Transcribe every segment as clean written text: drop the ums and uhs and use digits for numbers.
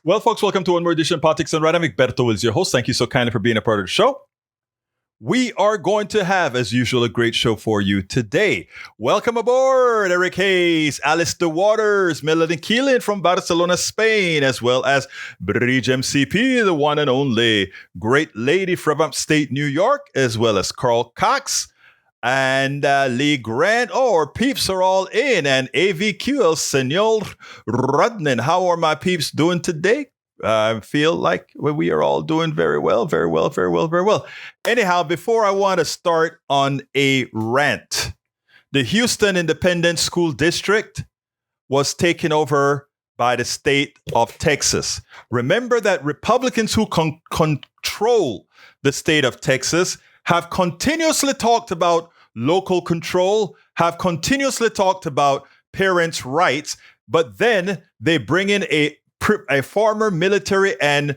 Well, folks, welcome to one more edition of Politics and Right. I'm Egberto Wills, your host. Thank you so kindly for being a part of the show. We are going to have, as usual, a great show for you today. Welcome aboard, Eric Hayes, Alistair Waters, Melody Keelan from Barcelona, Spain, as well as Bridge MCP, the one and only great lady from upstate New York, as well as Carl Cox and Lee Grant. Oh, our peeps are all in. And AVQL, Senor Rudnan. How are my peeps doing today? I feel like we are all doing very well, very well, very well, very well. Anyhow, before I want to start on a rant, the Houston Independent School District was taken over by the state of Texas. Remember that Republicans who control the state of Texas have continuously talked about local control, have continuously talked about parents' rights, but then they bring in a former military and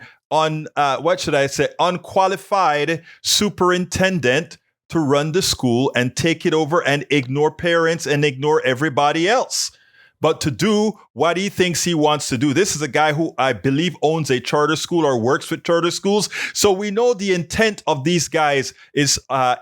unqualified superintendent to run the school and take it over and ignore parents and ignore everybody else. But to do what he thinks he wants to do. This is a guy who I believe owns a charter school or works with charter schools. So we know the intent of these guys is to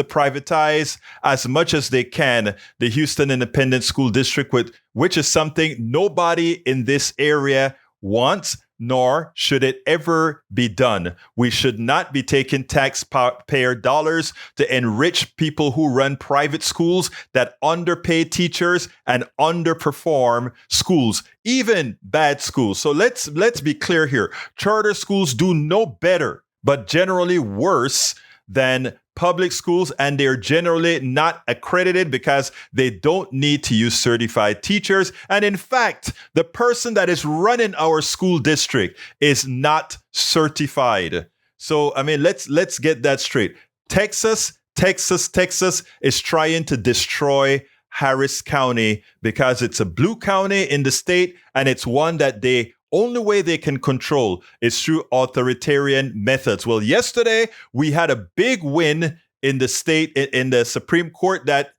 privatize as much as they can the Houston Independent School District, which is something nobody in this area wants, nor should it ever be done. We should not be taking taxpayer dollars to enrich people who run private schools that underpay teachers and underperform schools, even bad schools. So let's be clear here. Charter schools do no better, but generally worse than public schools, and they're generally not accredited because they don't need to use certified teachers. And in fact, the person that is running our school district is not certified. So, I mean, let's get that straight. Texas is trying to destroy Harris County because it's a blue county in the state, and it's one that only way they can control is through authoritarian methods. Well, yesterday we had a big win in the state, in the Supreme Court, that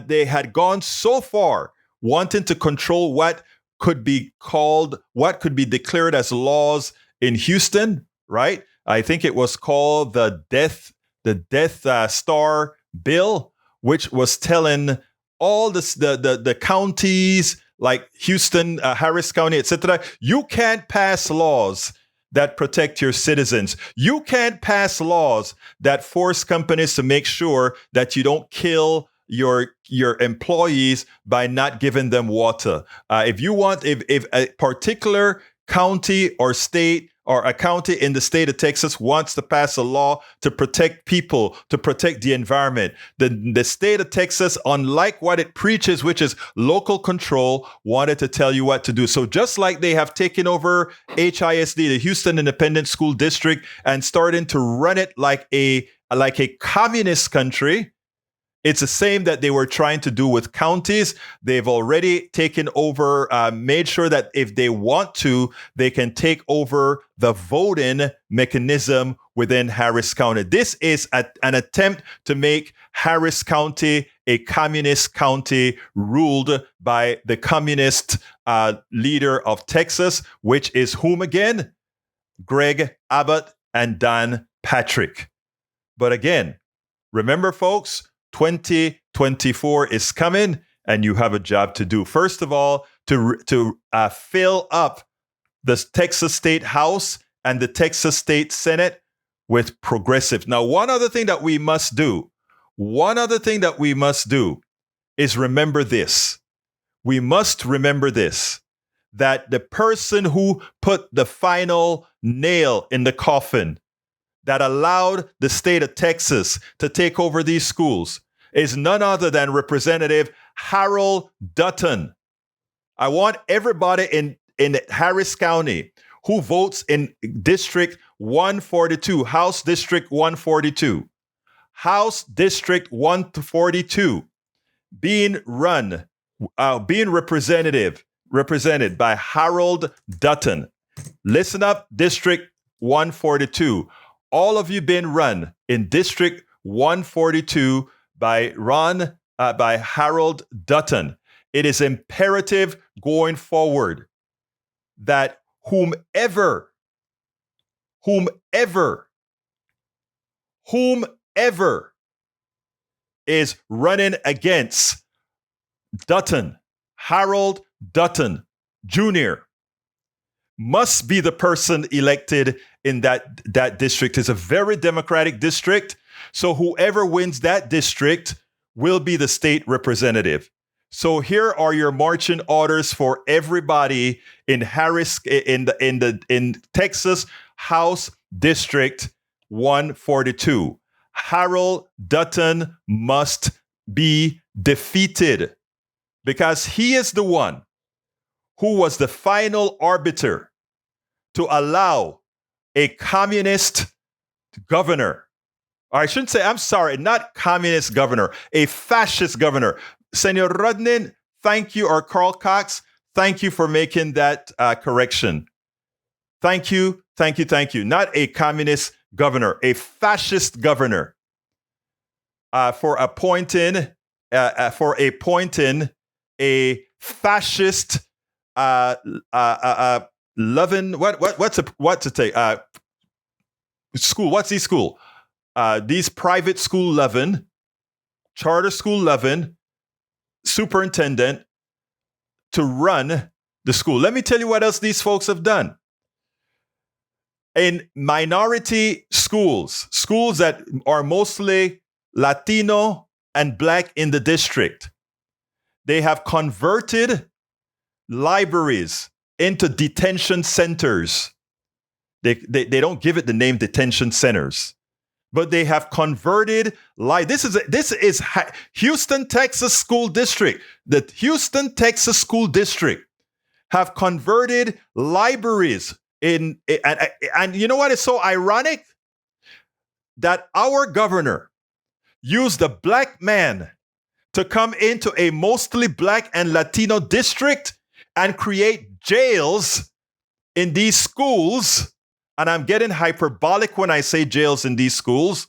they had gone so far wanting to control what could be declared as laws in Houston, right? I think it was called the Death Star Bill, which was telling all the counties like Houston, Harris County, etc. You can't pass laws that protect your citizens. You can't pass laws that force companies to make sure that you don't kill your employees by not giving them water. If a particular county or state or a county in the state of Texas wants to pass a law to protect people, to protect the environment, the state of Texas, unlike what it preaches, which is local control, wanted to tell you what to do. So just like they have taken over HISD, the Houston Independent School District, and starting to run it like a communist country, it's the same that they were trying to do with counties. They've already taken over, made sure that if they want to, they can take over the voting mechanism within Harris County. This is an attempt to make Harris County a communist county ruled by the communist leader of Texas, which is whom again? Greg Abbott and Dan Patrick. But again, remember, folks, 2024 is coming, and you have a job to do. First of all, to fill up the Texas State House and the Texas State Senate with progressives. Now, one other thing that we must do is remember this. We must remember this, that the person who put the final nail in the coffin that allowed the state of Texas to take over these schools is none other than Representative Harold Dutton. I want everybody in Harris County who votes in District 142, House District 142, House District 142, being represented by Harold Dutton. Listen up, District 142. All of you been run in District 142 by Harold Dutton. It is imperative going forward that whomever is running against Dutton, Harold Dutton Jr., must be the person elected in that district. It's a very democratic district. So whoever wins that district will be the state representative. So here are your marching orders for everybody in Texas House District 142. Harold Dutton must be defeated because he is the one who was the final arbiter to allow a communist governor, or I shouldn't say, I'm sorry, not communist governor, a fascist governor. Senor Rudnin, thank you, or Carl Cox, thank you for making that correction. Thank you. Not a communist governor, a fascist governor for appointing a fascist loving what's it take school? What's the school? These private school loving, charter school loving superintendent to run the school. Let me tell you what else these folks have done. In minority schools that are mostly Latino and Black in the district, they have converted libraries into detention centers. They don't give it the name detention centers, but they have converted this is Houston, Texas School District. The Houston, Texas School District have converted libraries and you know what is so ironic? That our governor used a Black man to come into a mostly Black and Latino district and create jails in these schools. And I'm getting hyperbolic when I say jails in these schools,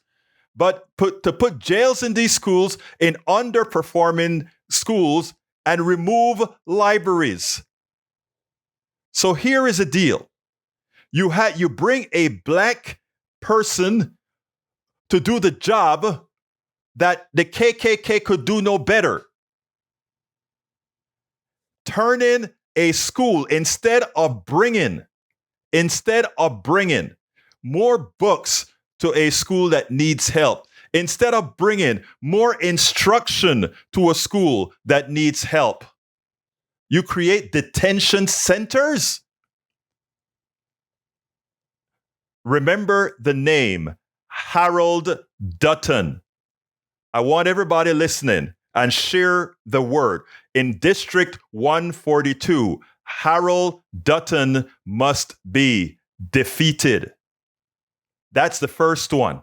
but to put jails in these schools, in underperforming schools, and remove libraries. So here is a deal. You bring a Black person to do the job that the KKK could do no better. Turning a school, instead of bringing more books to a school that needs help, instead of bringing more instruction to a school that needs help, you create detention centers. Remember the name, Harold Dutton. I want everybody listening and share the word. In District 142, Harold Dutton must be defeated. That's the first one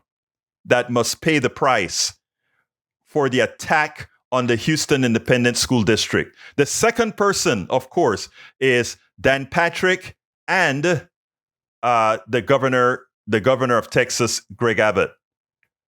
that must pay the price for the attack on the Houston Independent School District. The second person, of course, is Dan Patrick and the governor of Texas, Greg Abbott.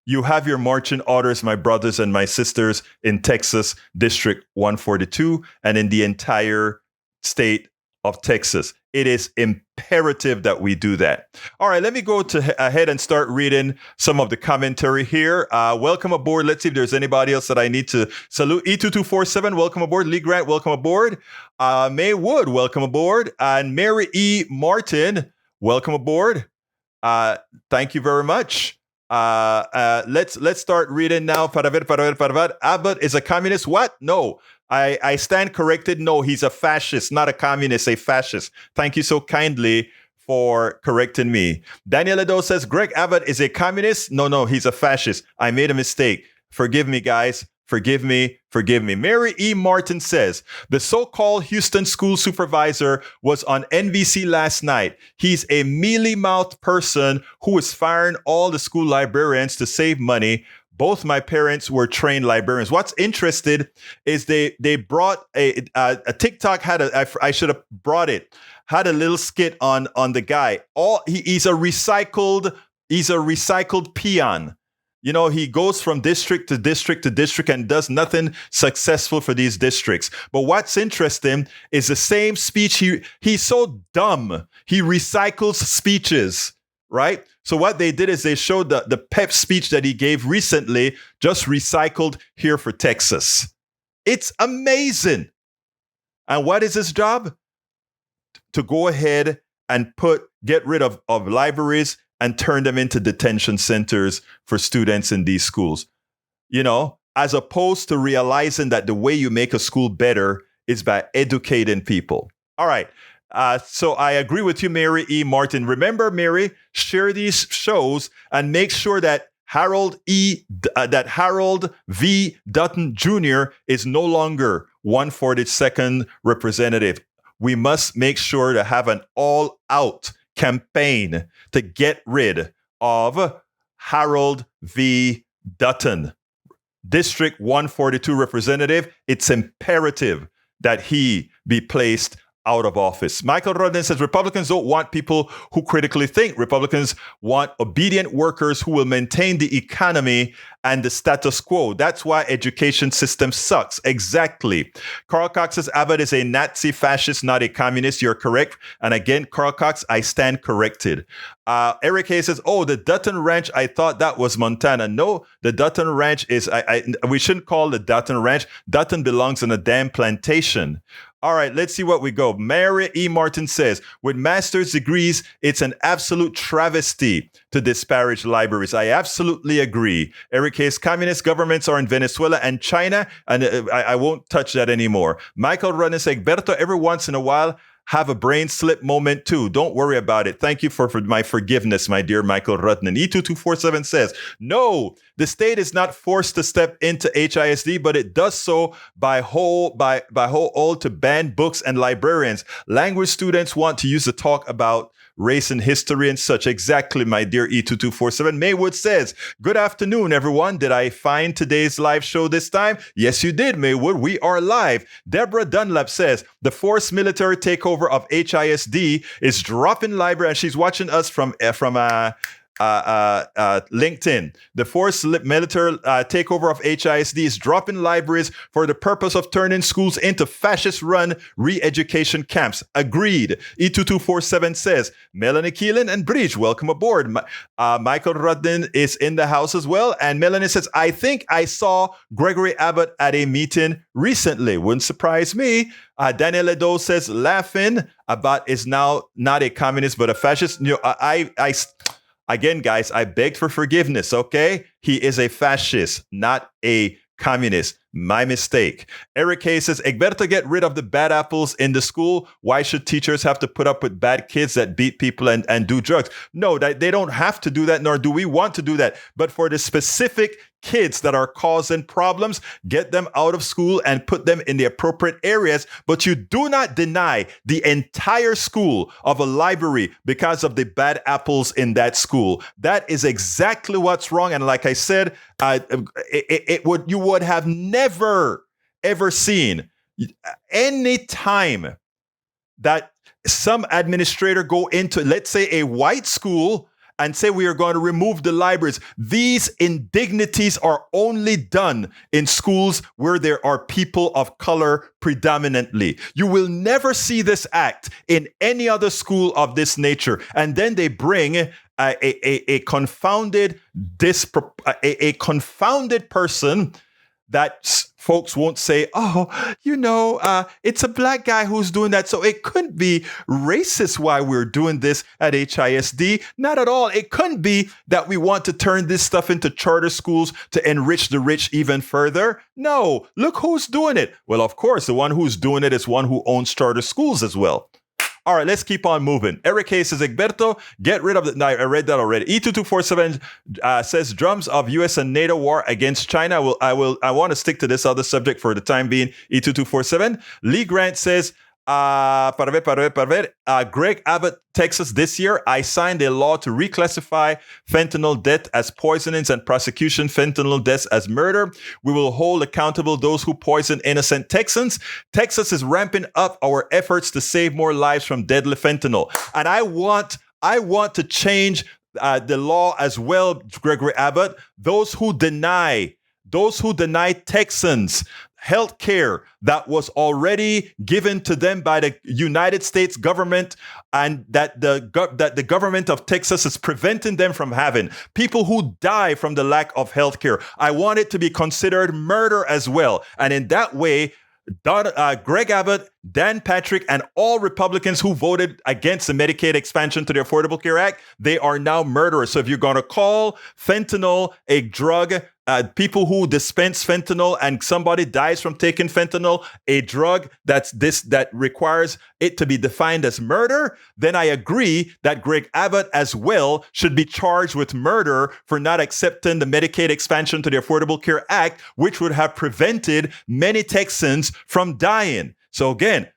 You have your marching orders, my brothers and my sisters, in Texas District 142 and in the entire state of Texas. It is imperative that we do that. All right, let me go ahead and start reading some of the commentary here. Welcome aboard. Let's see if there's anybody else that I need to salute. E2247, welcome aboard. Lee Grant, welcome aboard. May Wood, welcome aboard. And Mary E. Martin, welcome aboard. Thank you very much. Let's start reading now. Abbott is a communist. What? No. I stand corrected. No, he's a fascist, not a communist, a fascist. Thank you so kindly for correcting me. Daniel Edo says, Greg Abbott is a communist. No, he's a fascist. I made a mistake. Forgive me, guys. Forgive me. Mary E. Martin says, the so-called Houston school supervisor was on NBC last night. He's a mealy-mouthed person who is firing all the school librarians to save money. Both my parents were trained librarians. What's interesting is they brought a TikTok I should have brought it, had a little skit on the guy. He's a recycled peon. He goes from district to district to district and does nothing successful for these districts. But what's interesting is the same speech. He's so dumb. He recycles speeches, right? So what they did is they showed the pep speech that he gave recently, just recycled here for Texas. It's amazing. And what is his job? To go ahead and get rid of libraries and turn them into detention centers for students in these schools. As opposed to realizing that the way you make a school better is by educating people. All right. So I agree with you, Mary E. Martin. Remember, Mary, share these shows and make sure that Harold V. Dutton Jr. is no longer 142nd representative. We must make sure to have an all-out campaign to get rid of Harold V. Dutton, District 142 representative. It's imperative that he be placed out of office. Michael Rodden says Republicans don't want people who critically think. Republicans want obedient workers who will maintain the economy and the status quo. That's why education system sucks. Exactly. Carl Cox says Abbott is a Nazi fascist, not a communist. You're correct. And again, Carl Cox, I stand corrected. Eric Hayes says, the Dutton Ranch, I thought that was Montana. No, the Dutton Ranch is, we shouldn't call the Dutton Ranch. Dutton belongs on a damn plantation. All right, let's see what we go. Mary E. Martin says, with master's degrees, it's an absolute travesty to disparage libraries. I absolutely agree. Eric Hayes, communist governments are in Venezuela and China, and I won't touch that anymore. Michael Runner says, Berto, every once in a while, have a brain slip moment too. Don't worry about it. Thank you for my forgiveness, my dear Michael Rutnan. E2247 says, no, the state is not forced to step into HISD, but it does so by whole to ban books and librarians. Language students want to use the talk about race and history and such. Exactly, my dear E2247. Maywood says, good afternoon, everyone. Did I find today's live show this time? Yes, you did, Maywood. We are live. Deborah Dunlap says, the forced military takeover of HISD is dropping library, and she's watching us from LinkedIn. The forced military takeover of HISD is dropping libraries for the purpose of turning schools into fascist-run re-education camps. Agreed. E2247 says, Melanie Keelan and Bridge, welcome aboard. Michael Rudden is in the house as well. And Melanie says, I think I saw Gregory Abbott at a meeting recently. Wouldn't surprise me. Daniel Edo says, laughing, Abbott is now not a communist, but a fascist. Again, guys, I begged for forgiveness, okay? He is a fascist, not a communist. My mistake. Eric Hayes says, Egberto, get rid of the bad apples in the school. Why should teachers have to put up with bad kids that beat people and do drugs? No, they don't have to do that, nor do we want to do that. But for the specific kids that are causing problems, get them out of school and put them in the appropriate areas. But you do not deny the entire school of a library because of the bad apples in that school. That is exactly what's wrong. And like I said, you would have never, ever seen any time that some administrator go into, let's say, a white school and say we are going to remove the libraries. These indignities are only done in schools where there are people of color predominantly. You will never see this act in any other school of this nature. And then they bring a confounded person that folks won't say, it's a black guy who's doing that, so it couldn't be racist why we're doing this at HISD. Not at all. It couldn't be that we want to turn this stuff into charter schools to enrich the rich even further. No, look who's doing it. Well, of course, the one who's doing it is one who owns charter schools as well. All right, let's keep on moving. Eric Hayes says, Egberto, get rid of the... No, I read that already. E2247 says, drums of U.S. and NATO war against China. I want to stick to this other subject for the time being. E2247. Lee Grant says, Greg Abbott, Texas, this year, I signed a law to reclassify fentanyl death as poisonings and prosecution fentanyl deaths as murder. We will hold accountable those who poison innocent Texans. Texas is ramping up our efforts to save more lives from deadly fentanyl. And I want to change the law as well, Gregory Abbott. Those who deny Texans health care that was already given to them by the United States government, and that the government of Texas is preventing them from having. People who die from the lack of health care, I want it to be considered murder as well. And in that way, Greg Abbott, Dan Patrick, and all Republicans who voted against the Medicaid expansion to the Affordable Care Act, they are now murderers. So if you're going to call fentanyl a drug, people who dispense fentanyl and somebody dies from taking fentanyl a drug that requires it to be defined as murder, then I agree that Greg Abbott as well should be charged with murder for not accepting the Medicaid expansion to the Affordable Care Act, which would have prevented many Texans from dying. So again,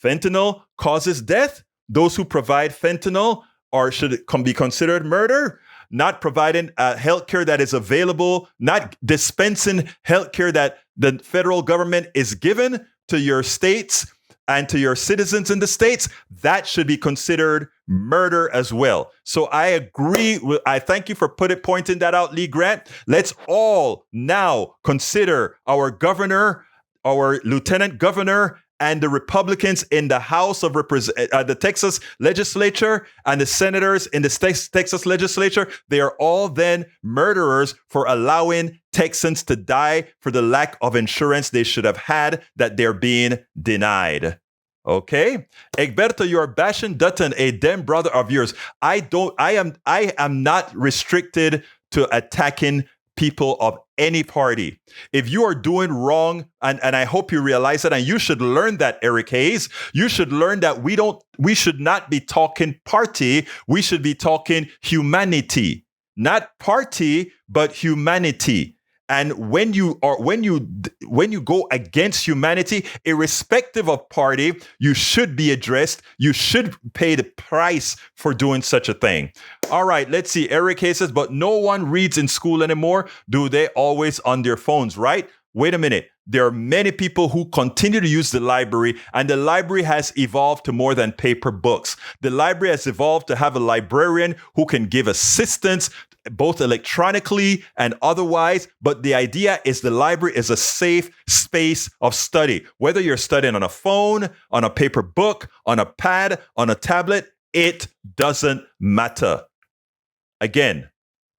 fentanyl causes death. Those who provide fentanyl should be considered murder. Not providing health care that is available, not dispensing health care that the federal government is given to your states and to your citizens in the states, that should be considered murder as well. So I agree. I thank you for pointing that out, Lee Grant. Let's all now consider our governor, our lieutenant governor, and the Republicans in the House of the Texas legislature and the senators in the Texas legislature, they are all then murderers for allowing Texans to die for the lack of insurance they should have had that they're being denied. Okay, Egberto, you're bashing Dutton, a Dem brother of yours. I am not restricted to attacking people of any party. If you are doing wrong, and I hope you realize that, and you should learn that, Eric Hayes, you should learn that we should not be talking party, we should be talking humanity. Not party, but humanity. And when you go against humanity, irrespective of party, you should be addressed. You should pay the price for doing such a thing. All right, let's see. Eric Hayes says, but no one reads in school anymore. Do they always on their phones, right? Wait a minute. There are many people who continue to use the library, and the library has evolved to more than paper books. The library has evolved to have a librarian who can give assistance both electronically and otherwise. But the idea is the library is a safe space of study. Whether you're studying on a phone, on a paper book, on a pad, on a tablet, it doesn't matter. Again,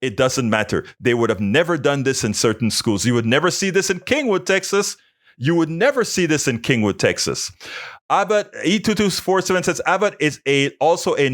it doesn't matter. They would have never done this in certain schools. You would never see this in Kingwood, Texas. You would never see this in Kingwood, Texas. Abbott, E2247 says, Abbott is also a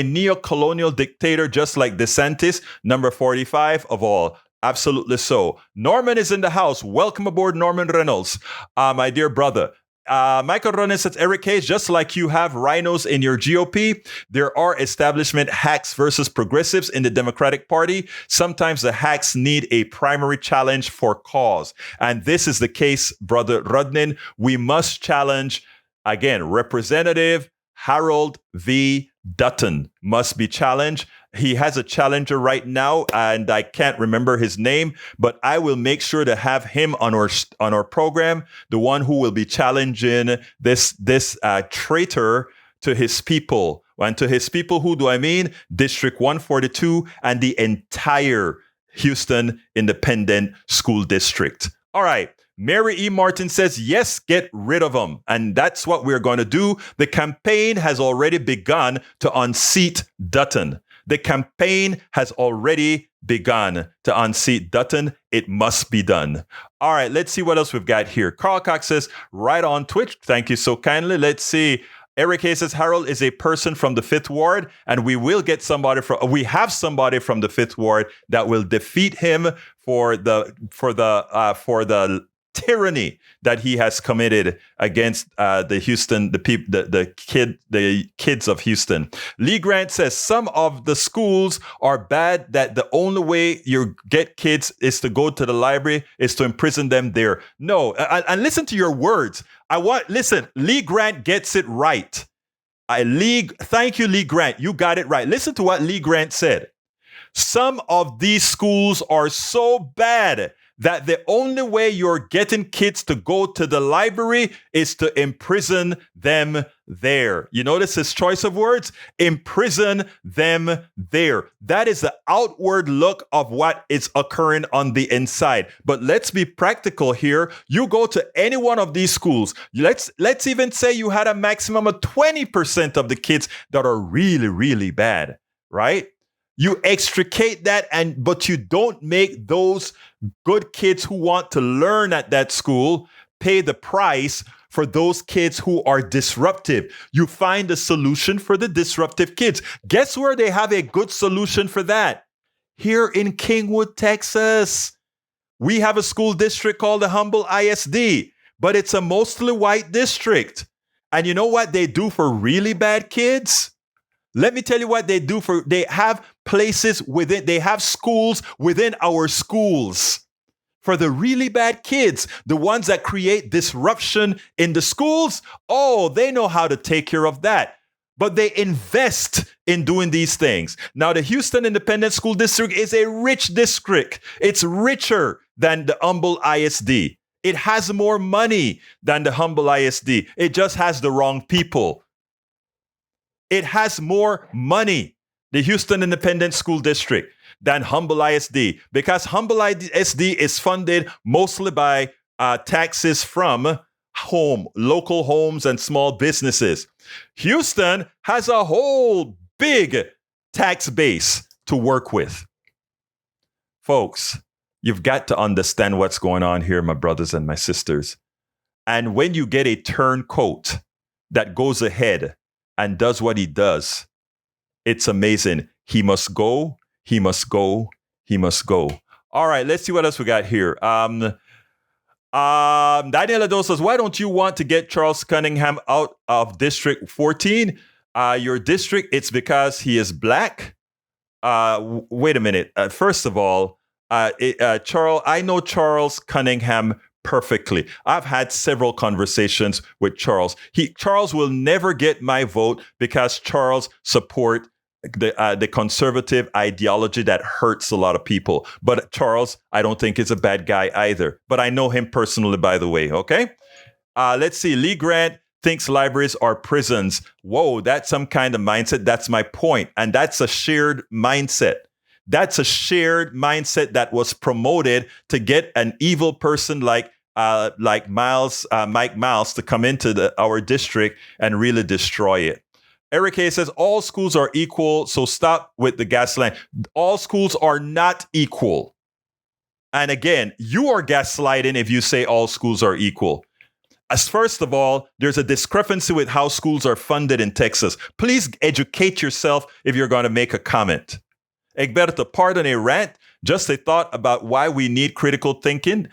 neo-colonial dictator, just like DeSantis, number 45 of all. Absolutely so. Norman is in the house. Welcome aboard, Norman Reynolds, my dear brother. Michael Ronan says, Eric Hayes, just like you have rhinos in your GOP, there are establishment hacks versus progressives in the Democratic Party. Sometimes the hacks need a primary challenge for cause. And this is the case, Brother Rudnin. We must challenge, again, Representative Harold V. Dutton must be challenged. He has a challenger right now, and I can't remember his name, but I will make sure to have him on our program, the one who will be challenging this traitor to his people. And to his people, who do I mean? District 142 and the entire Houston Independent School District. All right. Mary E. Martin says, yes, get rid of them. And that's what we're going to do. The campaign has already begun to unseat Dutton. The campaign has already begun to unseat Dutton. It must be done. All right, let's see what else we've got here. Carl Cox says, right on Twitch. Thank you so kindly. Let's see. Eric Hayes says, Harold is a person from the 5th Ward, and we have somebody from the 5th Ward that will defeat him for the tyranny that he has committed against the kids of Houston. Lee Grant says some of the schools are bad, that the only way you get kids is to go to the library, is to imprison them there. No, and listen to your words. Lee Grant gets it right. Thank you, Lee Grant. You got it right. Listen to what Lee Grant said. Some of these schools are so bad that the only way you're getting kids to go to the library is to imprison them there. You notice his choice of words? Imprison them there. That is the outward look of what is occurring on the inside. But let's be practical here. You go to any one of these schools. Let's even say you had a maximum of 20% of the kids that are really, really bad, right? You extricate that, but you don't make those good kids who want to learn at that school pay the price for those kids who are disruptive. You find a solution for the disruptive kids. Guess where they have a good solution for that? Here in Kingwood, Texas. We have a school district called the Humble ISD, but it's a mostly white district. And you know what they do for really bad kids? Let me tell you what they do they have they have schools within our schools. For the really bad kids, the ones that create disruption in the schools, they know how to take care of that. But they invest in doing these things. Now, the Houston Independent School District is a rich district. It's richer than the Humble ISD. It has more money than the Humble ISD. It just has the wrong people. It has more money, the Houston Independent School District, than Humble ISD, because Humble ISD is funded mostly by taxes from local homes and small businesses. Houston has a whole big tax base to work with. Folks, you've got to understand what's going on here, my brothers and my sisters. And when you get a turncoat that goes ahead and does what he does, it's amazing. He must go. He must go. He must go. All right, let's see what else we got here. Daniela Dos says, why don't you want to get Charles Cunningham out of District 14? Your district, it's because he is black. Wait a minute. First of all, Charles, I know Charles Cunningham perfectly. I've had several conversations with Charles. Charles will never get my vote because Charles support the conservative ideology that hurts a lot of people. But Charles, I don't think is a bad guy either. But I know him personally, by the way. Okay. Let's see. Lee Grant thinks libraries are prisons. Whoa, that's some kind of mindset. That's my point. And that's a shared mindset. That's a shared mindset that was promoted to get an evil person like Mike Miles to come into our district and really destroy it. Eric A says, all schools are equal, so stop with the gaslighting. All schools are not equal. And again, you are gaslighting if you say all schools are equal. As first of all, there's a discrepancy with how schools are funded in Texas. Please educate yourself if you're going to make a comment. Egberto, pardon a rant, just a thought about why we need critical thinking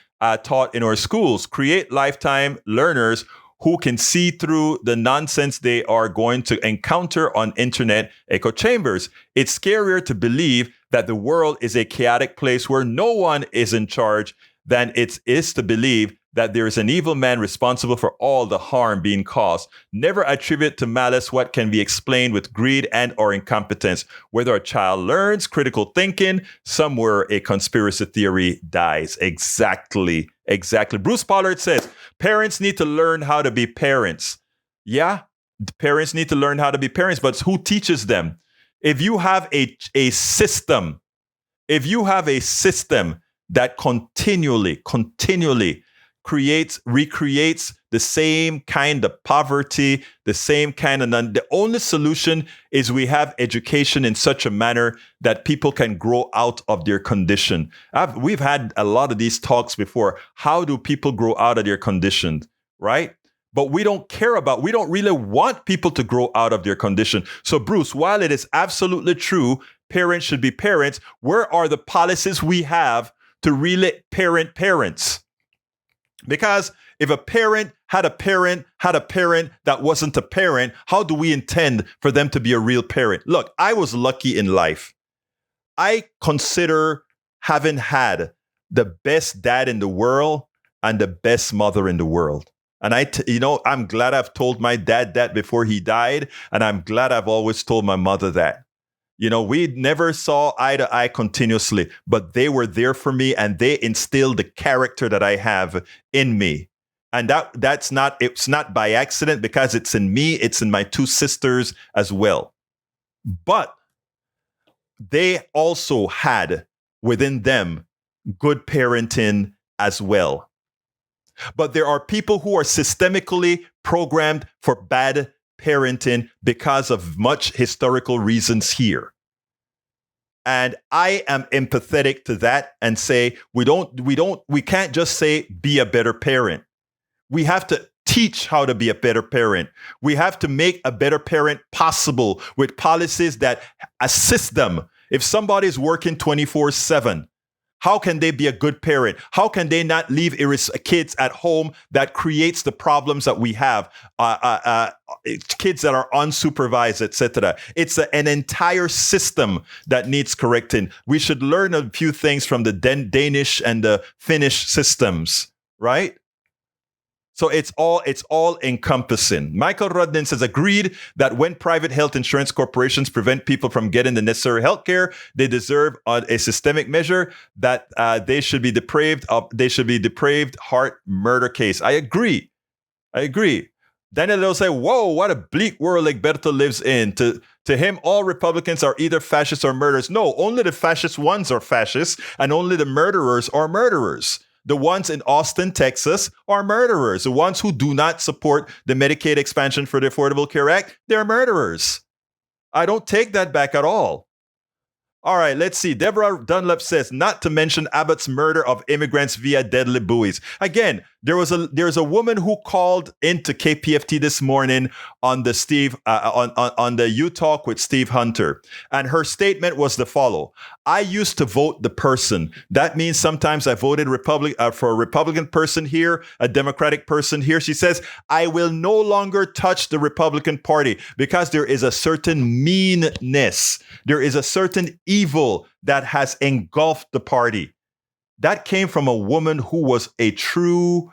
taught in our schools. Create lifetime learners who can see through the nonsense they are going to encounter on internet echo chambers. It's scarier to believe that the world is a chaotic place where no one is in charge than it is to believe that there is an evil man responsible for all the harm being caused. Never attribute to malice what can be explained with greed and or incompetence. Whether a child learns critical thinking, somewhere a conspiracy theory dies. Exactly. Bruce Pollard says, parents need to learn how to be parents. Yeah, parents need to learn how to be parents, but who teaches them? If you have a system that continually recreates the same kind of poverty, the same kind of the only solution is we have education in such a manner that people can grow out of their condition. We've had a lot of these talks before. How do people grow out of their condition, right? But we don't really want people to grow out of their condition. So Bruce, while it is absolutely true, parents should be parents, where are the policies we have to really parent parents? Because if a parent had a parent that wasn't a parent, how do we intend for them to be a real parent? Look, I was lucky in life. I consider having had the best dad in the world and the best mother in the world. And I'm glad I've told my dad that before he died. And I'm glad I've always told my mother that. We never saw eye to eye continuously, but they were there for me and they instilled the character that I have in me. And it's not by accident, because it's in me, it's in my two sisters as well. But they also had within them good parenting as well. But there are people who are systemically programmed for bad parenting because of much historical reasons here. And I am empathetic to that and say, we can't just say be a better parent. We have to teach how to be a better parent. We have to make a better parent possible with policies that assist them. If somebody is working 24/7, how can they be a good parent? How can they not leave kids at home that creates the problems that we have? Kids that are unsupervised, etc. It's an entire system that needs correcting. We should learn a few things from the Danish and the Finnish systems, right? So it's all encompassing. Michael Rudnin says, agreed that when private health insurance corporations prevent people from getting the necessary health care, they deserve a systemic measure that they should be depraved heart murder case. I agree. Daniel will say, whoa, what a bleak world Egberto lives in. To him, all Republicans are either fascists or murderers. No, only the fascist ones are fascists, and only the murderers are murderers. The ones in Austin, Texas are murderers. The ones who do not support the Medicaid expansion for the Affordable Care Act, they're murderers. I don't take that back at all. All right, let's see. Deborah Dunlap says, not to mention Abbott's murder of immigrants via deadly buoys. Again, there's a woman who called into KPFT this morning on the on the U Talk with Steve Hunter, and her statement was the follow: I used to vote the person. That means sometimes I voted for a Republican person here, a Democratic person here. She says, I will no longer touch the Republican Party because there is a certain meanness, there is a certain evil that has engulfed the party. That came from a woman who was a true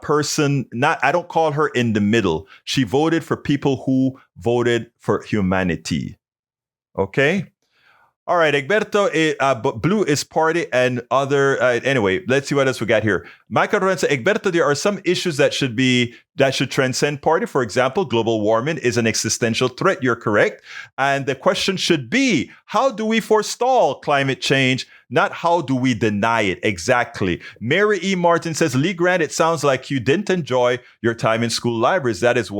person. I don't call her in the middle. She voted for people who voted for humanity. Okay? All right, Egberto, blue is party and other. Anyway, let's see what else we got here. Michael Lorenzo, Egberto, there are some issues that should transcend party. For example, global warming is an existential threat. You're correct. And the question should be, how do we forestall climate change? Not how do we deny it? Exactly. Mary E. Martin says, Lee Grant, it sounds like you didn't enjoy your time in school libraries. That is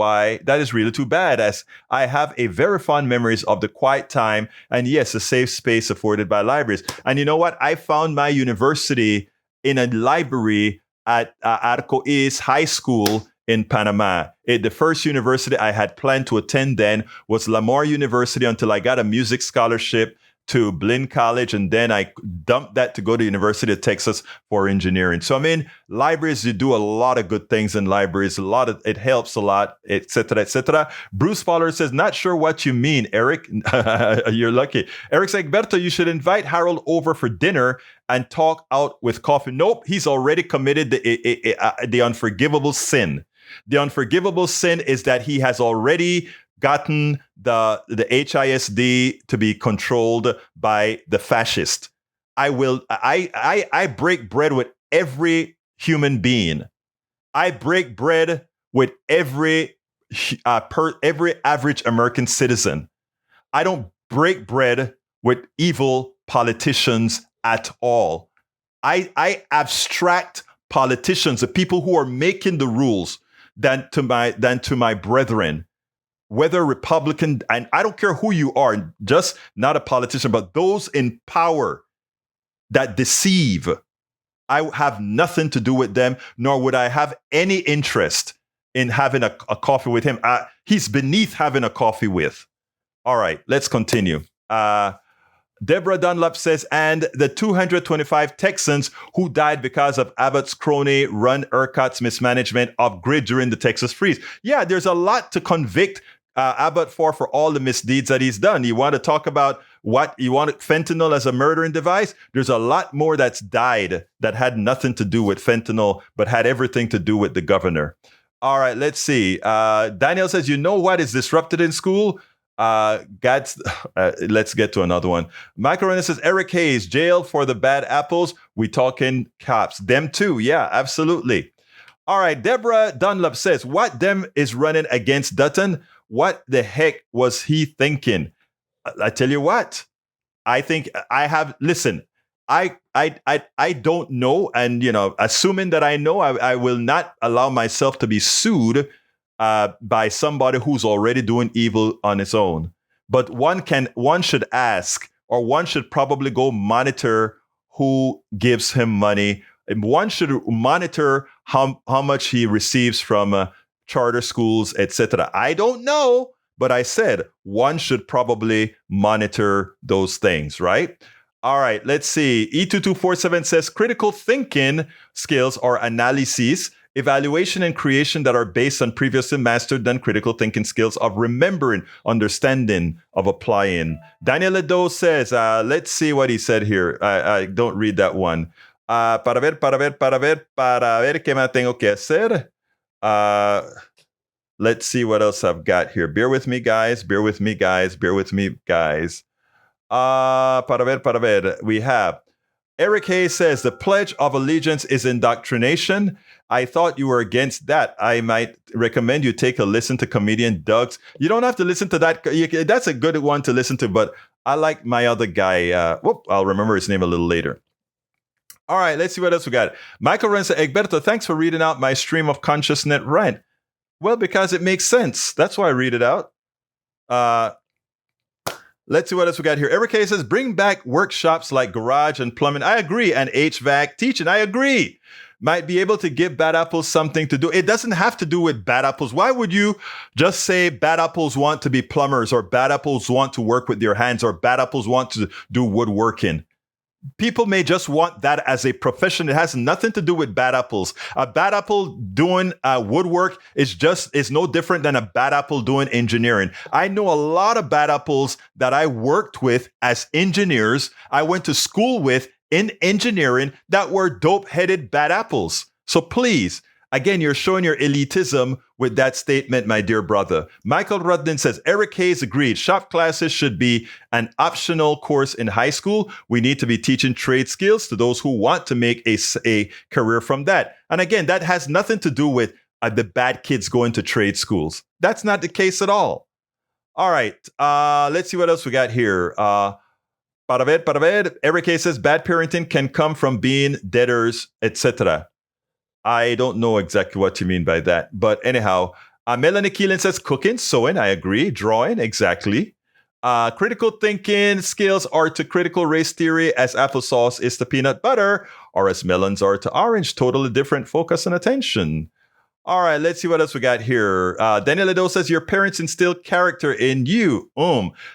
really too bad, as I have a very fond memories of the quiet time and, yes, a safe space afforded by libraries. And you know what? I found my university in a library at Arco East High School in Panama. The first university I had planned to attend then was Lamar University until I got a music scholarship to Blinn College, and then I dumped that to go to University of Texas for engineering. So I mean, libraries, you do a lot of good things in libraries. It helps a lot, etc., etc. Bruce Fowler says, not sure what you mean, Eric. You're lucky. Eric says, Egberto, you should invite Harold over for dinner and talk out with coffee. Nope, he's already committed the unforgivable sin. The unforgivable sin is that he has already gotten the HISD to be controlled by the fascist. I break bread with every human being. I break bread with every average American citizen. I don't break bread with evil politicians at all. I abstract politicians, the people who are making the rules, than to my brethren. Whether Republican, and I don't care who you are, just not a politician, but those in power that deceive, I have nothing to do with them, nor would I have any interest in having a coffee with him. He's beneath having a coffee with. All right, let's continue. Deborah Dunlap says, and the 225 Texans who died because of Abbott's crony Ron Urquhart's mismanagement of grid during the Texas freeze. Yeah, there's a lot to convict Abbott for all the misdeeds that he's done. You want to talk about what you want fentanyl as a murdering device? There's a lot more that's died that had nothing to do with fentanyl, but had everything to do with the governor. All right, let's see. Daniel says, you know what is disrupted in school? Let's get to another one. Michael Renner says, Eric Hayes, jail for the bad apples. We talking cops. Them too. Yeah, absolutely. All right, Deborah Dunlop says, what Dem is running against Dutton? What the heck was he thinking? I tell you what, I think I have, listen, I don't know. And, assuming that I know, I will not allow myself to be sued by somebody who's already doing evil on his own. But one should ask, or one should probably go monitor who gives him money. And one should monitor how much he receives from charter schools, etc. I don't know, but I said one should probably monitor those things, right? All right, let's see. E2247 says critical thinking skills or analyses, evaluation and creation that are based on previously mastered then critical thinking skills of remembering, understanding, of applying. Daniel Ledo says, let's see what he said here. I don't read that one. Para ver qué más tengo que hacer. Let's see what else I've got here. Bear with me, guys. Para ver. We have Eric Hayes says the Pledge of Allegiance is indoctrination. I thought you were against that. I might recommend you take a listen to comedian Doug's. You don't have to listen to that. That's a good one to listen to, but I like my other guy. I'll remember his name a little later. All right, let's see what else we got. Michael Renza Egberto, thanks for reading out my stream of consciousness rant. Well, because it makes sense. That's why I read it out. Let's see what else we got here. Eric K says, bring back workshops like garage and plumbing. I agree. And HVAC teaching. I agree. Might be able to give bad apples something to do. It doesn't have to do with bad apples. Why would you just say bad apples want to be plumbers, or bad apples want to work with their hands, or bad apples want to do woodworking? People may just want that as a profession. It has nothing to do with bad apples. A bad apple doing woodwork is no different than a bad apple doing engineering. I know a lot of bad apples that I worked with as engineers. I went to school with in engineering that were dope-headed bad apples. So please, again, you're showing your elitism with that statement, my dear brother. Michael Rudden says, Eric Hayes agreed. Shop classes should be an optional course in high school. We need to be teaching trade skills to those who want to make a career from that. And again, that has nothing to do with the bad kids going to trade schools. That's not the case at all. All right, let's see what else we got here. Para ver. Eric Hayes says, bad parenting can come from being debtors, etc. I don't know exactly what you mean by that. But anyhow, Melanie Keelan says cooking, sewing. I agree. Drawing. Exactly. Critical thinking skills are to critical race theory as applesauce is to peanut butter, or as melons are to orange. Totally different focus and attention. All right, let's see what else we got here. Daniel Ledo says, your parents instilled character in you.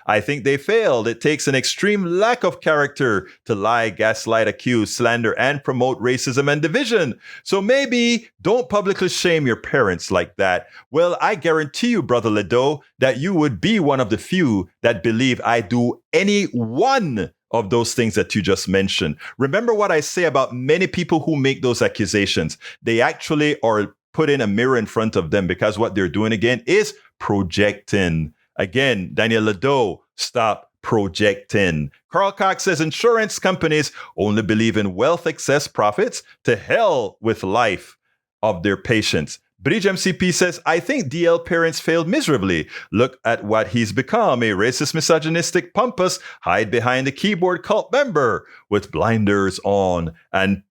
I think they failed. It takes an extreme lack of character to lie, gaslight, accuse, slander, and promote racism and division. So maybe don't publicly shame your parents like that. Well, I guarantee you, Brother Ledo, that you would be one of the few that believe I do any one of those things that you just mentioned. Remember what I say about many people who make those accusations. They actually are putting a mirror in front of them, because what they're doing again is projecting. Again, Daniel Ledo, stop projecting. Carl Cox says insurance companies only believe in wealth excess profits. To hell with life of their patients. Bridge MCP says, I think DL parents failed miserably. Look at what he's become, a racist, misogynistic, pompous, hide behind a keyboard cult member with blinders on and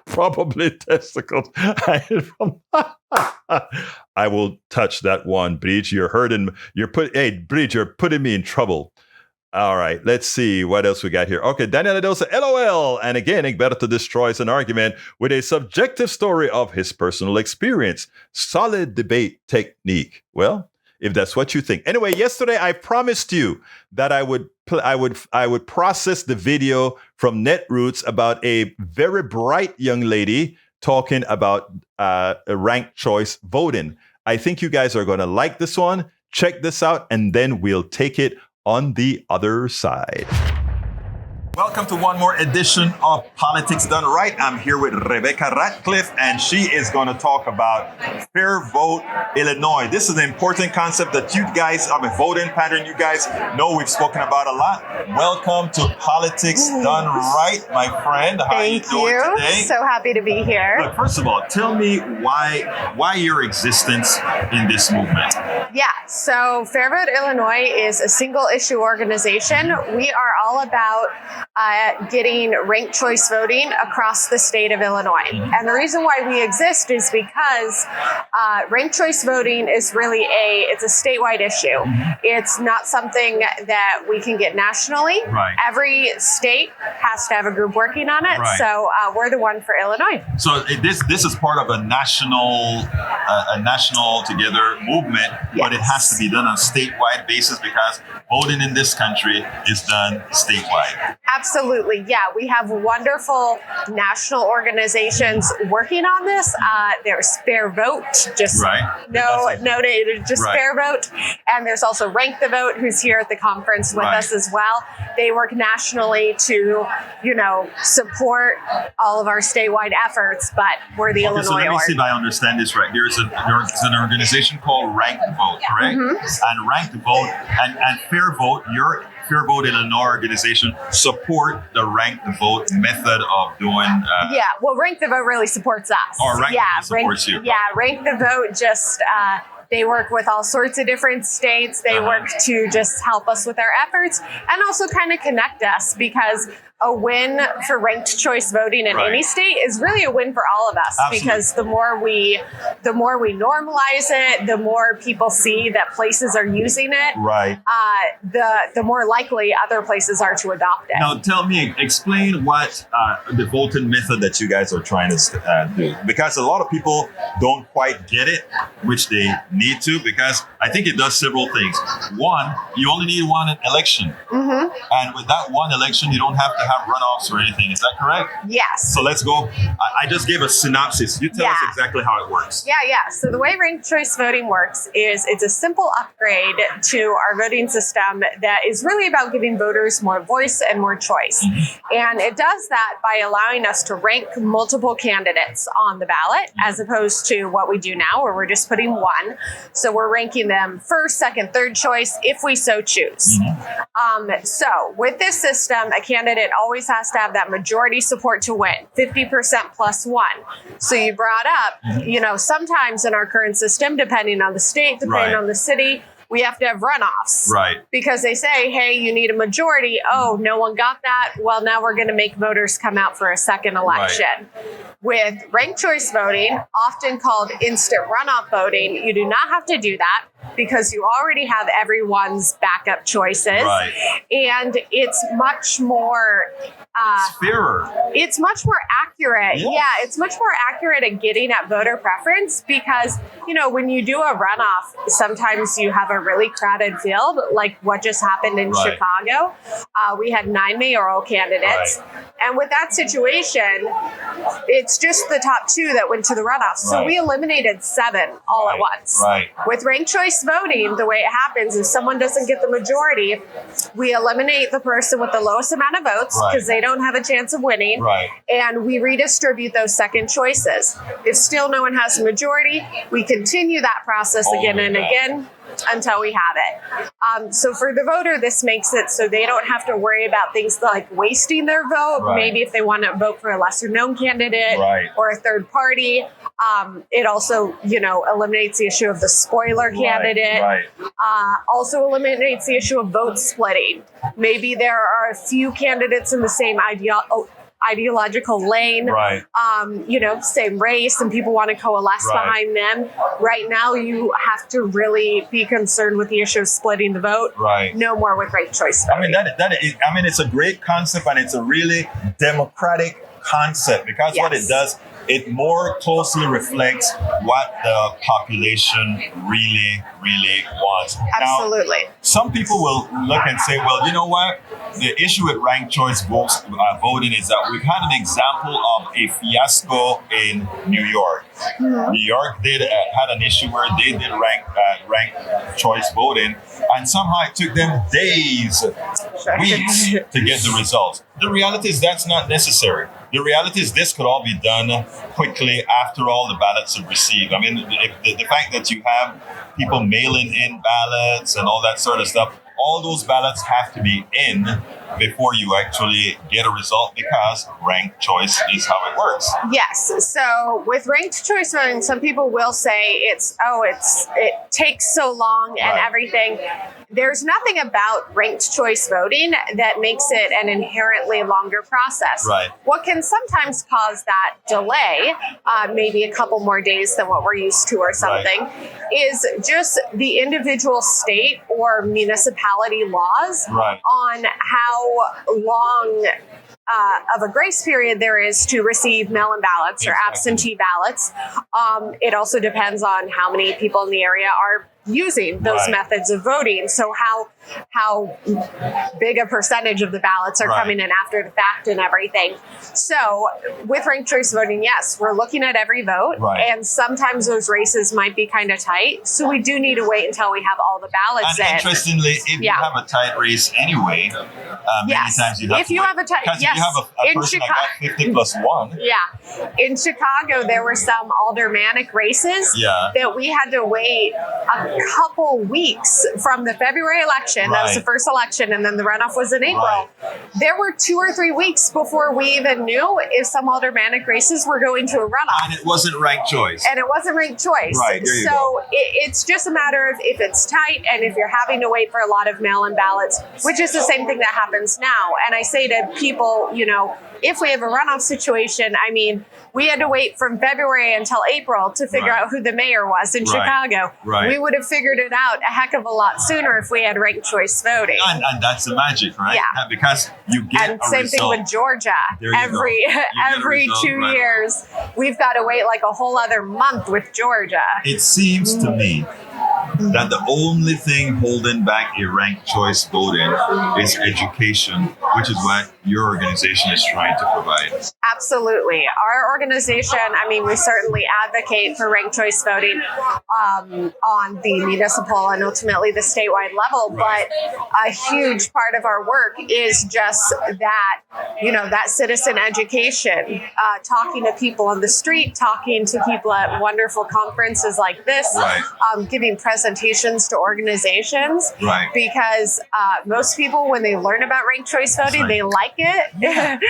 probably testicles. I will touch that one, Bridge. You're hurting. Bridge, you're putting me in trouble. All right, let's see what else we got here. Okay, Daniel Adosa, LOL. And again, Egberto destroys an argument with a subjective story of his personal experience. Solid debate technique. Well, if that's what you think. Anyway, yesterday I promised you that I would process the video from Netroots about a very bright young lady talking about ranked choice voting. I think you guys are going to like this one. Check this out, and then we'll take it on the other side. Welcome to one more edition of Politics Done Right. I'm here with Rebecca Ratliff, and she is going to talk about FairVote Illinois. This is an important concept that you guys, voting pattern, you guys know we've spoken about a lot. Welcome to Politics Done Right, my friend. How are you doing today? So happy to be here. Look, first of all, tell me why your existence in this movement. Yeah, so FairVote Illinois is a single issue organization. We are all about getting ranked choice voting across the state of Illinois. And the reason why we exist is because ranked choice voting is really it's a statewide issue. It's not something that we can get nationally. Right. Every state has to have a group working on it. Right. So we're the one for Illinois. So this is part of a national together movement, Yes. but it has to be done on a statewide basis because voting in this country is done statewide. Absolutely. Yeah, we have wonderful national organizations working on this. There's FairVote, just Right. noted, just Right. FairVote. And there's also Rank the Vote, who's here at the conference with Right. us as well. They work nationally to, support all of our statewide efforts, but we're the Okay, so Illinois let me org. see if I understand this right. There's an organization called Rank the Vote, correct? And Rank the Vote and FairVote, your FairVote Illinois organization support the Rank the Vote method of doing. Yeah, well, Rank the Vote really supports us. Or Rank the Vote supports you. Yeah, Rank the Vote just, they work with all sorts of different states. They work to just help us with our efforts and also kind of connect us because a win for ranked choice voting in Right. any state is really a win for all of us. Absolutely. Because the more we normalize it, the more people see that places are using it. Right. The more likely other places are to adopt it. Now, explain what the voting method that you guys are trying to do. Because a lot of people don't quite get it, which they need to, because I think it does several things. One, you only need one election. And with that one election, you don't have to have runoffs or anything. Is that correct? Yes. So let's go. I just gave a synopsis. You tell us Yeah. exactly how it works. Yeah. So the way ranked choice voting works is it's a simple upgrade to our voting system that is really about giving voters more voice and more choice. And it does that by allowing us to rank multiple candidates on the ballot as opposed to what we do now where we're just putting one. So we're ranking them first, second, third choice if we so choose. So with this system, a candidate always has to have that majority support to win, 50% plus one. So you brought up, sometimes in our current system, depending on the state, depending Right. on the city, we have to have runoffs. Right. Because they say, hey, you need a majority. Oh, no one got that. Well, now we're going to make voters come out for a second election. With ranked choice voting, often called instant runoff voting, you do not have to do that because you already have everyone's backup choices. Right. And it's much more... It's fairer. It's much more accurate. Yes. Yeah, it's much more accurate at getting at voter preference because, when you do a runoff, sometimes you have a really crowded field, like what just happened in Right. Chicago. We had 9 mayoral candidates. Right. And with that situation, it's just the top 2 that went to the runoff. So Right. we eliminated 7 all at once. Right. With ranked choice voting, the way it happens is someone doesn't get the majority, we eliminate the person with the lowest amount of votes because Right. they don't have a chance of winning. Right. And we redistribute those second choices. If still no one has a majority, we continue that process again and again until we have it. So for the voter, this makes it so they don't have to worry about things like wasting their vote. Right. Maybe if they want to vote for a lesser known candidate Right. or a third party. It also, eliminates the issue of the spoiler candidate. Right. Also eliminates the issue of vote splitting. Maybe there are a few candidates in the same ideological lane, Right. Same race, and people want to coalesce Right. behind them. Right now, you have to really be concerned with the issue of splitting the vote. Right. No more with ranked choice voting. It's a great concept and it's a really democratic concept because what it Yes. does, it more closely reflects what the population really, really wants. Absolutely. Now, some people will look and say, well, you know what? The issue with ranked choice voting is that we've had an example of a fiasco in New York. New York had an issue where they did ranked choice voting, and somehow it took them days weeks to get the results. The reality is that's not necessary. The reality is this could all be done quickly after all the ballots are received. I mean, the fact that you have people mailing in ballots and all that sort of stuff, all those ballots have to be in before you actually get a result, because ranked choice is how it works. Yes. So with ranked choice voting, some people will say it takes so long and everything. There's nothing about ranked choice voting that makes it an inherently longer process. Right. What can sometimes cause that delay, maybe a couple more days than what we're used to or something, is just the individual state or municipality laws on how long of a grace period there is to receive mail-in ballots or absentee ballots. It also depends on how many people in the area are using those methods of voting. So how big a percentage of the ballots are coming in after the fact and everything. So with ranked choice voting, yes, we're looking at every vote, and sometimes those races might be kind of tight. So we do need to wait until we have all the ballots in. And interestingly, if you have a tight race anyway, many times you have if you have a tight, if you have a person that got 50 plus 1. In Chicago, there were some aldermanic races that we had to wait a couple weeks from the February election. That was the first election, and then the runoff was in April. There were 2 or 3 weeks before we even knew if some aldermanic races were going to a runoff. And it wasn't ranked choice. Right, there you go. It's just a matter of if it's tight and if you're having to wait for a lot of mail-in ballots, which is the same thing that happens now. And I say to people, if we have a runoff situation, I mean, we had to wait from February until April to figure out who the mayor was in Chicago. We would have figured it out a heck of a lot sooner if we had ranked choice voting. And that's the magic, right? Yeah. Because you get and same thing with Georgia. Every 2 years, we've got to wait like a whole other month with Georgia. It seems to me that the only thing holding back a ranked choice voting is education, which is what your organization is trying to provide. Absolutely. Our organization, I mean, we certainly advocate for ranked choice voting on the municipal and ultimately the statewide level, but a huge part of our work is just that, that citizen education, talking to people on the street, talking to people at wonderful conferences like this, giving presentations to organizations, because most people, when they learn about ranked choice voting, they like it.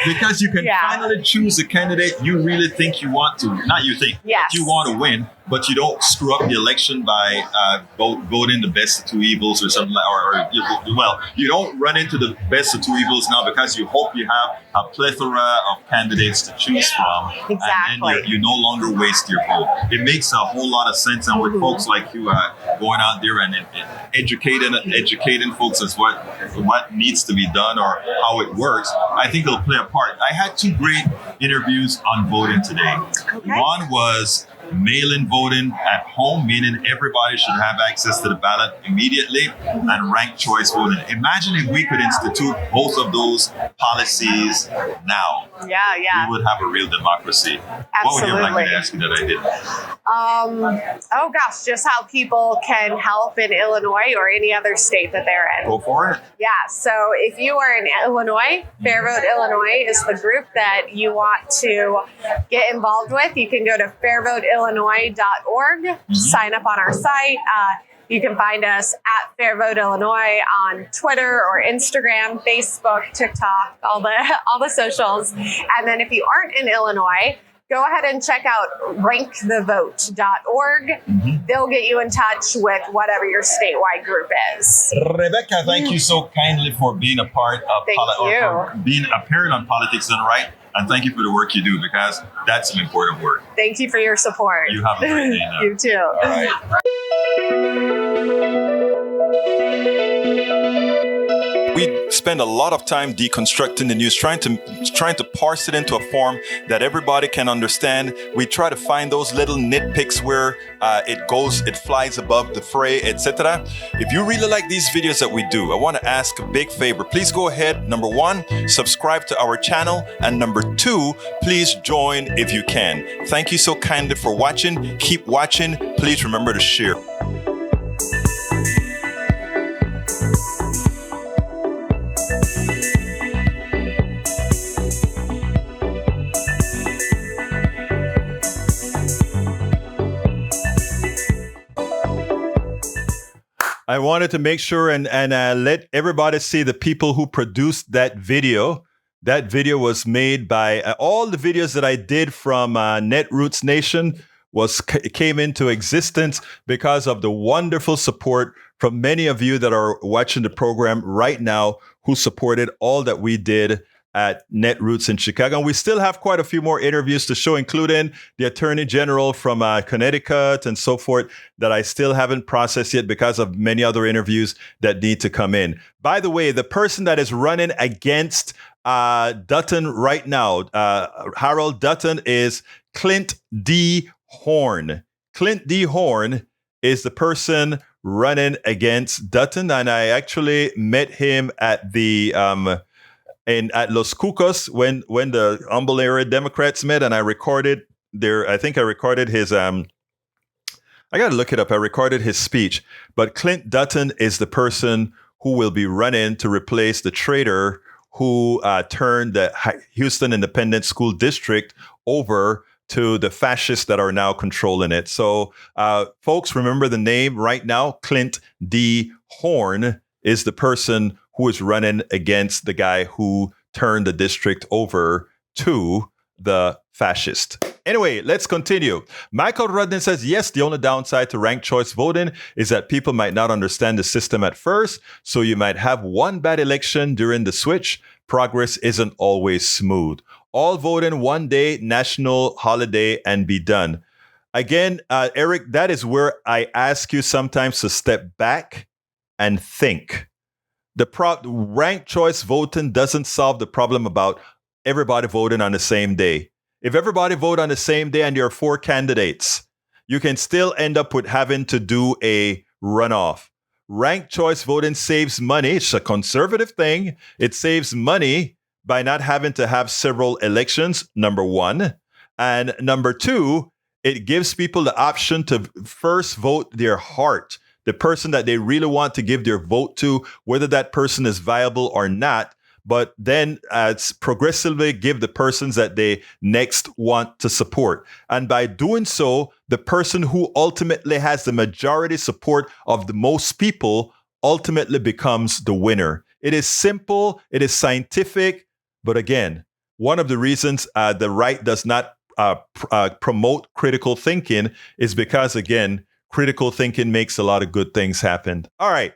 Because you can finally choose a candidate you really think you want to, not you think, but you want to win, but you don't screw up the election by voting the best of two evils or something, you don't run into the best of two evils now because you hope you have a plethora of candidates to choose from. And then you no longer waste your vote. It makes a whole lot of sense, and with folks like you going out there and educating folks as what needs to be done or how it works, I think it'll play a part. I had 2 great interviews on voting today. One was mail-in voting at home, meaning everybody should have access to the ballot immediately, and ranked choice voting. Imagine if we could institute both of those policies now. We would have a real democracy. What would you like me to ask you that I didn't? Just how people can help in Illinois or any other state that they're in. Go for it. So if you are in Illinois, FairVote Illinois is the group that you want to get involved with. You can go to FairVoteIllinois.org, sign up on our site. You can find us at FairVote Illinois on Twitter or Instagram, Facebook, TikTok, all the socials. And then if you aren't in Illinois, go ahead and check out rankthevote.org. They'll get you in touch with whatever your statewide group is. Rebecca, thank you so kindly for being a part of being a parent on Politics Done Right. And thank you for the work you do, because that's some important work. Thank you for your support. You have a great day now. You too. All right. We spend a lot of time deconstructing the news, trying to parse it into a form that everybody can understand. We try to find those little nitpicks where it flies above the fray, etc. If you really like these videos that we do, I want to ask a big favor. Please go ahead. Number 1, subscribe to our channel. And number 2, please join if you can. Thank you so kindly for watching. Keep watching. Please remember to share. I wanted to make sure and let everybody see the people who produced that video. That video was made by all the videos that I did from Netroots Nation came into existence because of the wonderful support from many of you that are watching the program right now who supported all that we did at Netroots in Chicago. And we still have quite a few more interviews to show, including the Attorney General from Connecticut and so forth, that I still haven't processed yet because of many other interviews that need to come in. By the way, the person that is running against Dutton right now, Harold Dutton, is Clint D. Horn. Clint D. Horn is the person running against Dutton, and I actually met him at the at Los Cucos when the Humble Area Democrats met, and I recorded I think I recorded his I got to look it up. I recorded his speech, but Clint Dutton is the person who will be running to replace the traitor who turned the Houston Independent School District over to the fascists that are now controlling it. So, folks, remember the name right now. Clint D. Horn is the person who is running against the guy who turned the district over to the fascist. Anyway, let's continue. Michael Rudden says, yes, the only downside to ranked choice voting is that people might not understand the system at first, so you might have one bad election during the switch. Progress isn't always smooth. All voting one day, national holiday, and be done. Again, Eric, that is where I ask you sometimes to step back and think. The ranked choice voting doesn't solve the problem about everybody voting on the same day. If everybody vote on the same day and there are 4 candidates, you can still end up with having to do a runoff. Ranked choice voting saves money. It's a conservative thing. It saves money by not having to have several elections, number one. And number two, it gives people the option to first vote their heart, the person that they really want to give their vote to, whether that person is viable or not, but then progressively give the persons that they next want to support. And by doing so, the person who ultimately has the majority support of the most people ultimately becomes the winner. It is simple, it is scientific, but again, one of the reasons the right does not promote critical thinking is because, again, critical thinking makes a lot of good things happen. All right.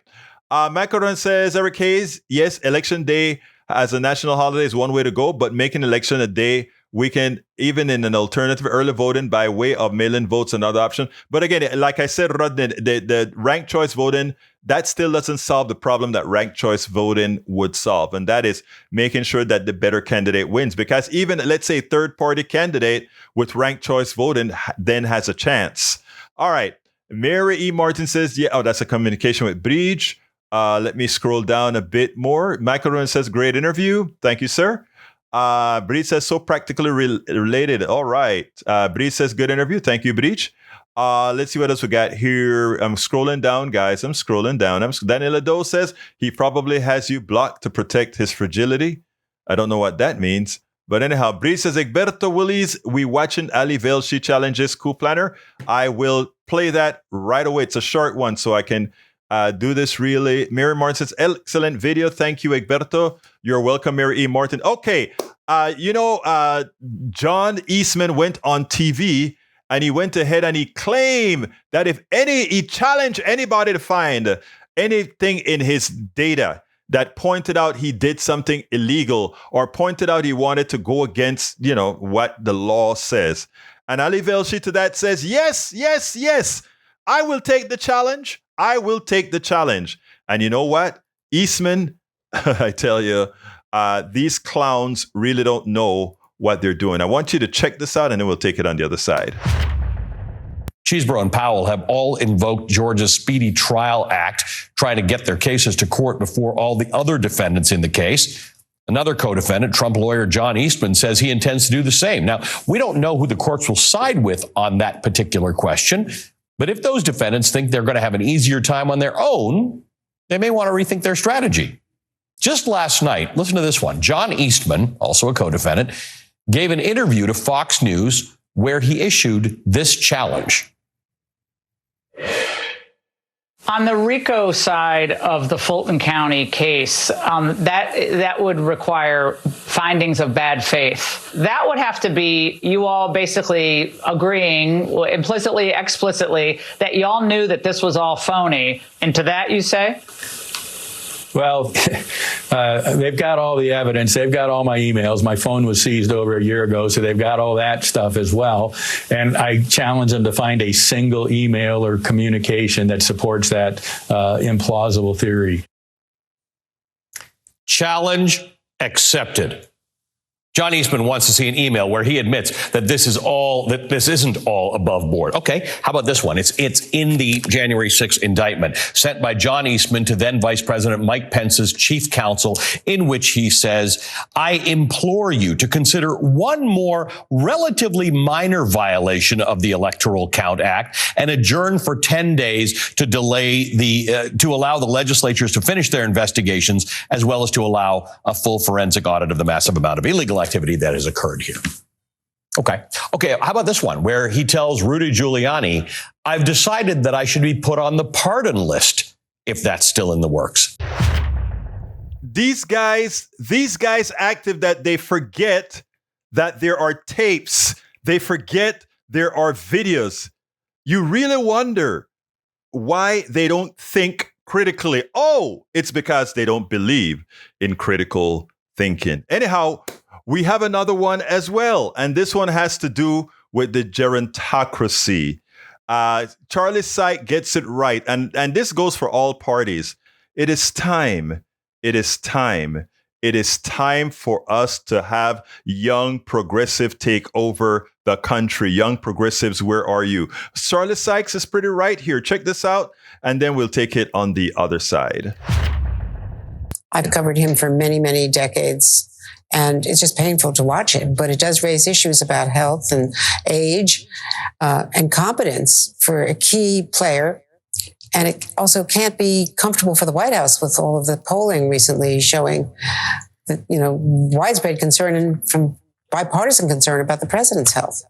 Macaron says, Eric Hayes, yes, election day as a national holiday is one way to go, but making election a day weekend, even in an alternative early voting by way of mail-in votes, another option. But again, like I said, Rodney, the ranked choice voting, that still doesn't solve the problem that ranked choice voting would solve. And that is making sure that the better candidate wins. Because even, let's say, third-party candidate with ranked choice voting then has a chance. All right. Mary E. Martin says, yeah, oh, that's a communication with Bridge. Let me scroll down a bit more. Michael Rowan says, great interview. Thank you, sir. Bridge says, so practically related. All right. Bridge says, good interview. Thank you, Bridge. Let's see what else we got here. I'm scrolling down, guys. I'm scrolling down. Daniel Ado says, he probably has you blocked to protect his fragility. I don't know what that means. But anyhow, Bridge says, Egberto Willis, we watching Ali Velshi challenges coup planner. I will play that right away. It's a short one, so I can do this really. Mary Martin says, excellent video. Thank you, Egberto. You're welcome, Mary E. Martin. Okay. John Eastman went on TV and he went ahead and he claimed that he challenged anybody to find anything in his data that pointed out he did something illegal or pointed out he wanted to go against, what the law says. And Ali Velshi to that says, yes, yes, yes, I will take the challenge. I will take the challenge. And you know what? Eastman, I tell you, these clowns really don't know what they're doing. I want you to check this out and then we'll take it on the other side. Chesebro and Powell have all invoked Georgia's Speedy Trial Act, trying to get their cases to court before all the other defendants in the case. Another co-defendant, Trump lawyer John Eastman, says he intends to do the same. Now, we don't know who the courts will side with on that particular question, but if those defendants think they're going to have an easier time on their own, they may want to rethink their strategy. Just last night, listen to this one. John Eastman, also a co-defendant, gave an interview to Fox News where he issued this challenge. On the RICO side of the Fulton County case, that would require findings of bad faith. That would have to be you all basically agreeing implicitly, explicitly, that y'all knew that this was all phony. And to that you say? Well, they've got all the evidence. They've got all my emails. My phone was seized over a year ago, so they've got all that stuff as well. And I challenge them to find a single email or communication that supports that implausible theory. Challenge accepted. John Eastman wants to see an email where he admits that this isn't all above board. Okay, how about this one? It's in the January 6th indictment sent by John Eastman to then Vice President Mike Pence's chief counsel, in which he says, I implore you to consider one more relatively minor violation of the Electoral Count Act and adjourn for 10 days to delay to allow the legislatures to finish their investigations, as well as to allow a full forensic audit of the massive amount of illegal activity that has occurred here. Okay. How about this one where he tells Rudy Giuliani, I've decided that I should be put on the pardon list if that's still in the works. These guys active that they forget that there are tapes. They forget there are videos. You really wonder why they don't think critically. Oh, it's because they don't believe in critical thinking. Anyhow, we have another one as well, and this one has to do with the gerontocracy. Charlie Syke gets it right, and this goes for all parties. It is time for us to have young progressive take over the country. Young progressives, where are you? Charlie Sykes is pretty right here. Check this out, and then we'll take it on the other side. I've covered him for many, many decades. And it's just painful to watch him, but it does raise issues about health and age and competence for a key player. And it also can't be comfortable for the White House with all of the polling recently showing that, widespread concern and from bipartisan concern about the president's health.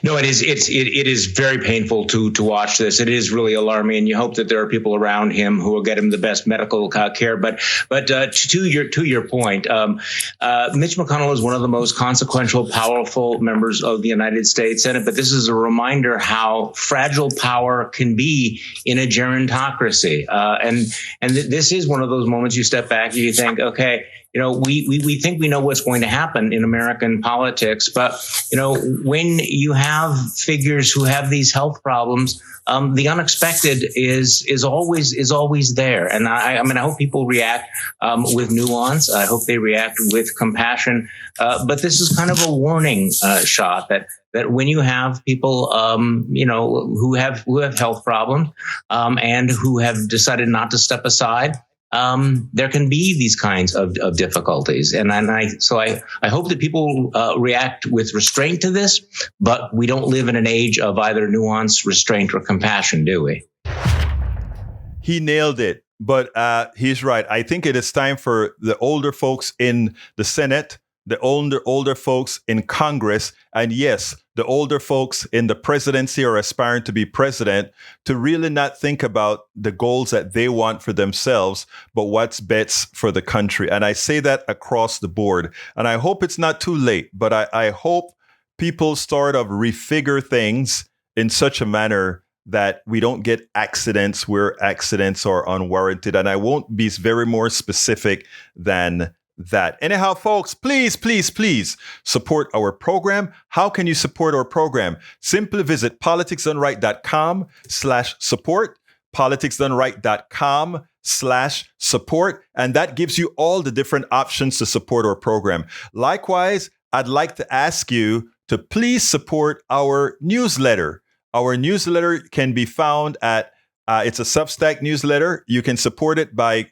No, it is very painful to watch this. It is really alarming, and you hope that there are people around him who will get him the best medical care. But to your point, Mitch McConnell is one of the most consequential, powerful members of the United States Senate. But this is a reminder how fragile power can be in a gerontocracy. And this is one of those moments you step back and you think, okay, we think we know what's going to happen in American politics, but when you have figures who have these health problems, the unexpected is always there. And I hope people react with nuance. I hope they react with compassion. But this is kind of a warning shot that when you have people, who have health problems and who have decided not to step aside, there can be these kinds of difficulties. And I hope that people react with restraint to this, but we don't live in an age of either nuance, restraint, or compassion, do we? He nailed it, but he's right. I think it is time for the older folks in the Senate, the older folks in Congress, and yes, the older folks in the presidency or aspiring to be president, to really not think about the goals that they want for themselves, but what's best for the country. And I say that across the board. And I hope it's not too late, but I hope people start to refigure things in such a manner that we don't get accidents where accidents are unwarranted. And I won't be very more specific than that. Anyhow, folks, please support our program. How can you support our program? Simply visit politicsdoneright.com/support, politicsdoneright.com/support, and that gives you all the different options to support our program. Likewise, I'd like to ask you to please support our newsletter. Our newsletter can be found at, it's a Substack newsletter. You can support it by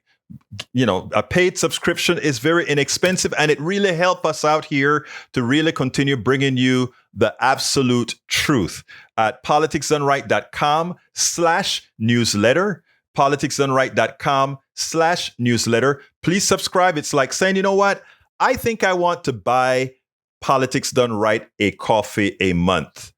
a paid subscription is very inexpensive, and it really helps us out here to really continue bringing you the absolute truth at politicsdoneright.com/newsletter, politicsdoneright.com/newsletter. Please subscribe. It's like saying, you know what? I think I want to buy Politics Done Right a coffee a month.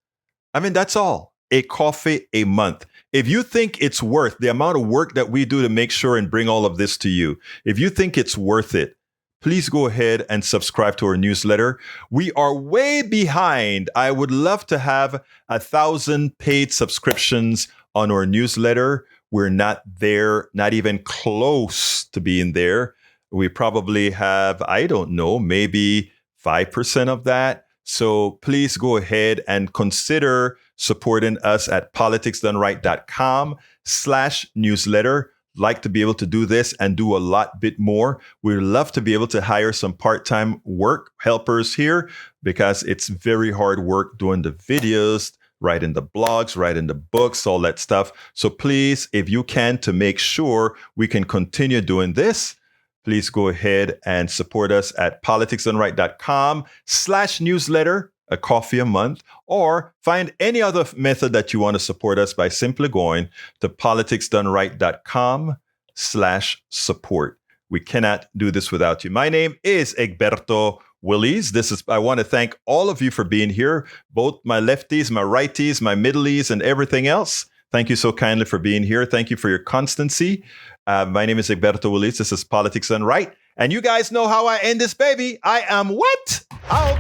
I mean, that's all. A coffee a month. If you think it's worth the amount of work that we do to make sure and bring all of this to you, if you think it's worth it, please go ahead and subscribe to our newsletter. We are way behind. I would love to have 1,000 paid subscriptions on our newsletter. We're not there, not even close to being there. We probably have, I don't know, maybe 5% of that. So please go ahead and consider supporting us at politicsdoneright.com/newsletter. Like to be able to do this and do a lot bit more. We'd love to be able to hire some part-time work helpers here because it's very hard work doing the videos, writing the blogs, writing the books, all that stuff. So please, if you can, to make sure we can continue doing this, please go ahead and support us at politicsdoneright.com/newsletter, a coffee a month, or find any other method that you want to support us by simply going to politicsdoneright.com/support. We cannot do this without you. My name is Egberto Willies. I want to thank all of you for being here, both my lefties, my righties, my middleies, and everything else. Thank you so kindly for being here. Thank you for your constancy. My name is Egberto Willies. This is Politics Done Right. And you guys know how I end this baby. I am what? Out.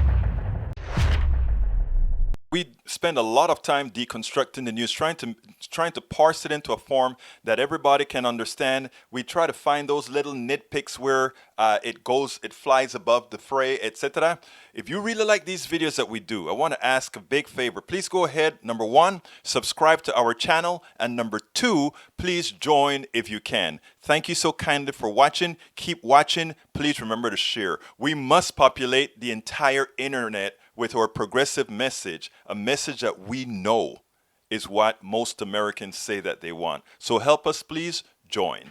We spend a lot of time deconstructing the news, trying to parse it into a form that everybody can understand. We try to find those little nitpicks where it flies above the fray, etc. If you really like these videos that we do, I want to ask a big favor. Please go ahead. Number 1, subscribe to our channel. And number 2, please join if you can. Thank you so kindly for watching. Keep watching. Please remember to share. We must populate the entire internet with our progressive message, a message that we know is what most Americans say that they want. So help us, please join.